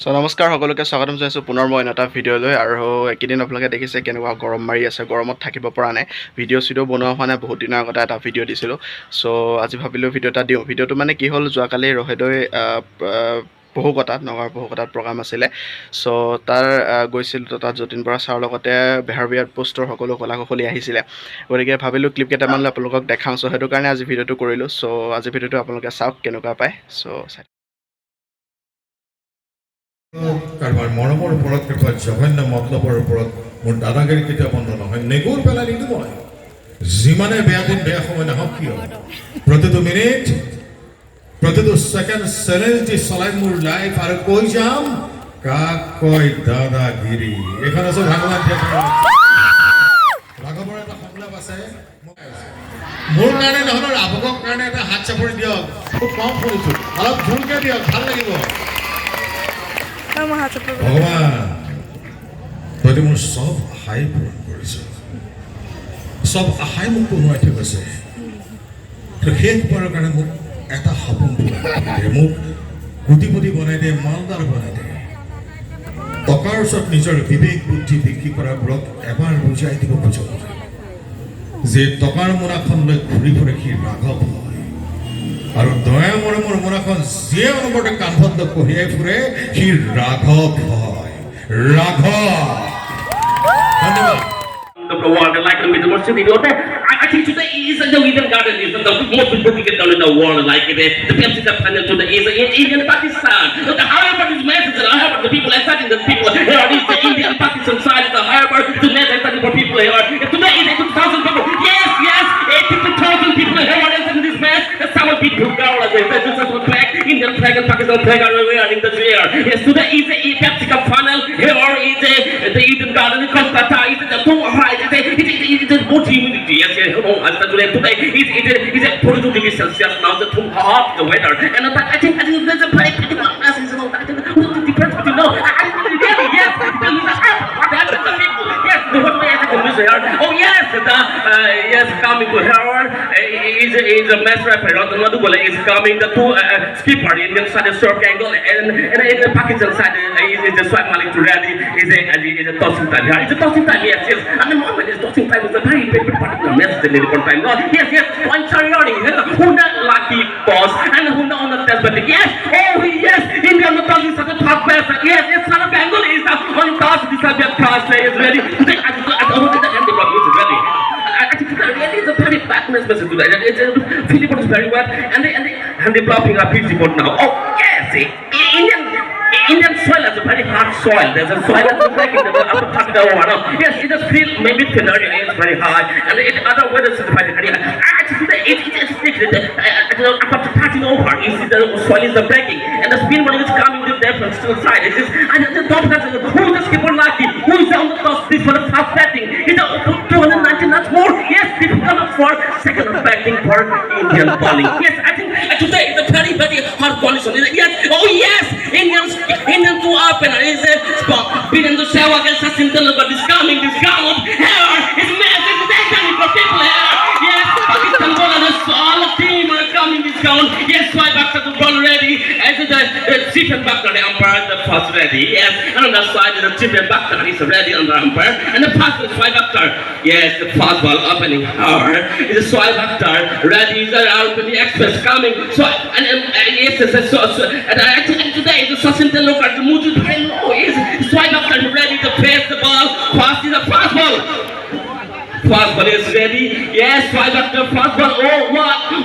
নমস্কাৰ সকলোকে স্বাগতম জনাইছোঁ পুনৰ মই এটা ভিডিঅ'লৈ আৰু একেদিন আপোনালোকে দেখিছে কেনেকুৱা গৰম মাৰি আছে গৰমত থাকিব পৰা নাই ভিডিঅ' বনোৱা হোৱা নাই বহুত দিনৰ আগতে এটা ভিডিঅ' দিছিলোঁ আজি ভাবিলোঁ ভিডিঅ' এটা দিওঁ ভিডিঅ'টো মানে কি হ'ল যোৱাকালি ৰহেদৈ নগৰ বহুকতাত প্ৰগ্ৰাম আছিলে তাৰ গৈছিলোঁ তাত যতীন বৰা ছাৰৰ লগতে বেহাৰবাৰী আউটপোষ্টৰ সকলো কলাকুশলী আহিছিলে গতিকে ভাবিলোঁ ক্লিপ কেইটামান আপোনালোকক দেখাওঁ সেইটো কাৰণে আজি ভিডিঅ'টো কৰিলোঁ আজি ভিডিঅ'টো আপোনালোকে চাওক কেনেকুৱা পায় চাই কাৰোবাৰ মৰমৰ ওপৰত কাৰোবাৰ জঘন্য মতলবৰ ওপৰত মোৰ দাদাগিৰি কেতিয়াও বন্ধ নহয় নেগুৰ পেলাই নিদিওঁ মই যিমানে বেয়া দিন বেয়া সময় নাহক কিয় প্ৰতিটো মিনিট প্ৰতিটো ছেকেণ্ড চেলেঞ্জ দি চলাই মোৰ লাইফ আৰু কৈ যাম কাক কয় দাদাগিৰি এইখন আছে ভাগৱান ভাগৱৰ এটা সংলাপ আছে মোৰ কাৰণে নহ'লে ৰাভকৰ কাৰণে এটা হাত চাপৰি দিয়ক খুব কম শুনিছোঁ অলপ জোৰকৈ দিয়ক ভাল লাগিব ভগৱান তই মোৰ চব আশাই পূৰণ কৰিছ চব আশাই মোক পোনোৱাই থৈ গৈছে শেষবাৰৰ কাৰণে মোক এটা সপোন দে মোক কোটিপতি বনাই দে মালদাৰ বনাই দে টকাৰ ওচৰত নিজৰ বিবেক বুদ্ধি বিক্ৰী কৰাবোৰক এবাৰ বুজাই দিব খোজো যে টকাৰ মোনাখন লৈ ঘূৰি ফুৰে সি ৰাঘৱ হয় আৰু দয়া মৰমৰ মোনাখন যিয়ে অনবৰতে কান্ধত লৈ কঢ়িয়াই ফুৰে সি ৰাঘৱ হয় ৰাঘৱ ধন্যবাদ the world like the middle city. I think today is the Eden Garden is the most beautiful town in the world like it. The Pepsi panel to the Indian Pakistan. The Harvard is massive. The Harvard, the people are studying the people here is the Indian Pakistan side of the Harvard. The net is studying for people here. Today is 80,000 people. Yes, 82,000 people here are in this match. Some people go like this. This is flag. Indian flag and Pakistan flag are wearing the air. Yes, today is the Pepsi funnel. Here is the Eden Garden. Kolkata is the two high. It is more humidity. Yes, today it's a 42 degrees Celsius now. The too hot the weather, and I think there's a very pretty message. What the difference between no? Yes, what happened to people? Yes, the what way I think music here. Oh yes, yes coming to Harvard is a mass rapper. Not Madhubala is coming. The two skipper Indian side is surf angle, and in the Pakistan side is the swag Malik to ready is a tossing time. It's a tossing time. Yes. And the moment is tossing time is a very particular message in the time. Yes, points are running. Who not lucky boss and who not on the test but yes, yes, India on the toss is the top best. Yes, it's not a Bengal is on toss. This subject toss is ready. I don't think the end is ready. I think really it's a very bad message today. It's Philippines is very wet and they blocking our PC board now. Oh yes, Indian soil is a very hard soil. There's a soil that's like in the upper part of the water. Yes, it just feel maybe thinner and it's very hard. And other weather is very hard. Actually, after passing over, you see the soil is breaking. And the spin one is coming with there from still side. It is, and the top has who is the skipper lucky? Who is on the top? This for the first batting. It's a 290 knots more. Yes, this is coming for second of batting for Indian bowling. Yes, I think today is a very, very hard condition. Yes, oh yes, Indian to up and is a spot. Beating the shower against Sachin Tendulkar is coming. This ground here is massive. It's coming for people here. Yes, Pakistan bowlers, all the team are coming this ground. Yes, Swai Bakhtar the ball ready. As the chief and Bakhtar, the umpire, the first ready. Yes, and on the side the chief and Bakhtar is ready on the umpire. And the first is Swai Bakhtar. Yes, the fast ball opening hour is Swai Bakhtar ready. Is the opening express coming. So and yes, and I think today the Sachin Tendulkar the mood is very low. Is Swai Bakhtar ready to face the ball? Fast is a fast ball. Fast ball is ready. Yes, Swai Bakhtar fast ball. Oh what? Oh,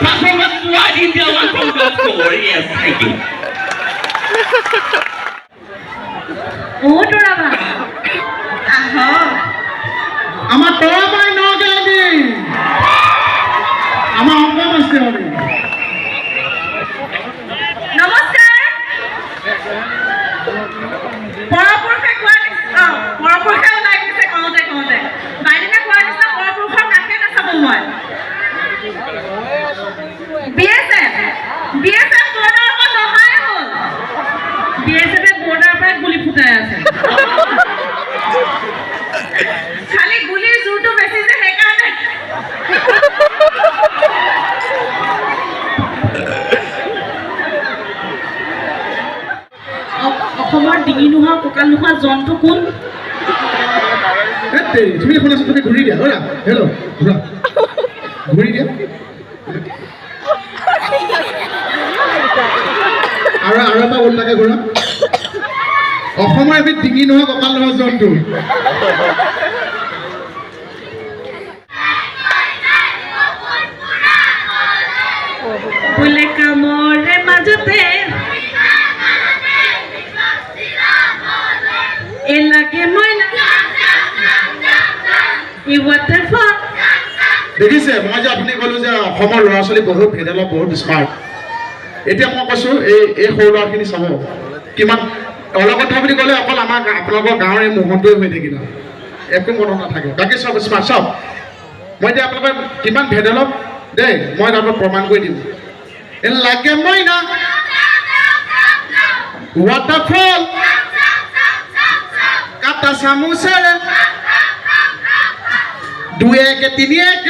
fast ball was wide. India one from the score. Yes, thank you. Oh, Toraba. Aha. Ama Toraba no gani. Ama amma maste hobe. Namaskar. Porapurkha kwani. Porapurkha like this kote. Baidina kwani sa porapurkha nakhe na sabo moi. BSF border ko nohai hol. BSF border par guli futai ase. Khali guli zurto besi je he karone. অসমৰ ডিঙি নোহোৱা কঁকাল নোহোৱা জন্তু কোন তুমি এখন আছো তুমি ঘূৰি দিয়া ঘূৰা হেল্ল' ঘূৰা ঘূৰি দিয়া আৰু এটা উল্টাকে ঘূৰা অসমৰ এবিধ ডিঙি নোহোৱা কঁকাল নোহোৱা জন্তু বোলে কামৰে মাজতে এলাকে মই ৱাটাৰফল দেখিছে মই যে আপুনি ক'লো যে অসমৰ ল'ৰা ছোৱালী বহুত ভেদাইলক বহুত স্মাৰ্ট এতিয়া মই কৈছোঁ এই সৰু ল'ৰাখিনি চাব কিমান অলপ কথা বুলি ক'লে অকল আমাৰ আপোনালোকৰ গাঁৱৰ এই মোহনটোৱে হৈ থাকিল একো মনত নাথাকে বাকী চব স্মাৰ্ট চব মই এতিয়া আপোনালোকৰ কিমান ভেদাইলক দেই মই তাৰপৰা প্ৰমাণ কৰি দিম লাগে মই না ৱাটাৰফল কাটা চামুচেৰে 2 1 3 1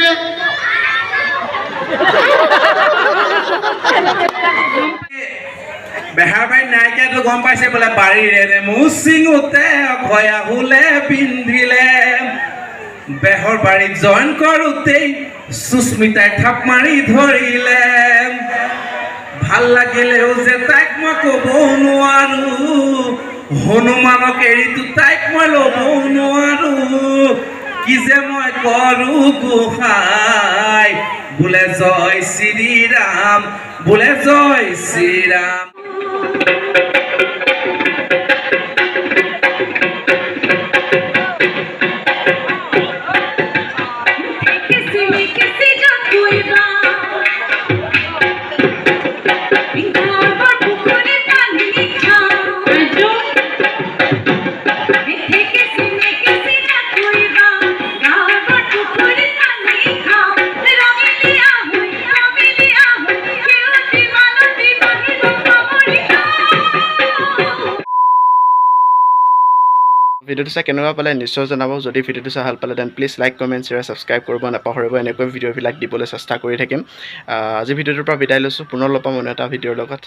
বেহাৰবাৰীৰ নায়িকাটো গম পাইছে বোলে বাৰীৰে মুচিঙোতে ঘয়া হুলে পিন্ধিলে বেহৰবাৰীত জইন কৰোঁতেই সুস্মিতাই থাপ মাৰি ধৰিলে ভাল লাগিলেও যে তাইক মই ক'ব নোৱাৰো হনুমানক এৰিতো তাইক মই ল'ব নোৱাৰো কি যে মই কৰো গোসাঁই বোলে জয় শ্ৰীৰাম বোলে জয় শ্ৰীৰাম ভিডিঅ'টো চাই কেনেকুৱা পালে নিশ্চয় জনাব যদি ভিডিঅ'টো চাই ভাল পালে then please like comment share subscribe কৰিব নাপাহৰিব এনেকৈ ভিডিঅ'বিলাক দিবলৈ চেষ্টা কৰি থাকিম আজি ভিডিঅ'টোৰ পৰা বিদায় লৈছোঁ পুনৰ লগ পাম অন্য এটা ভিডিঅ'ৰ লগত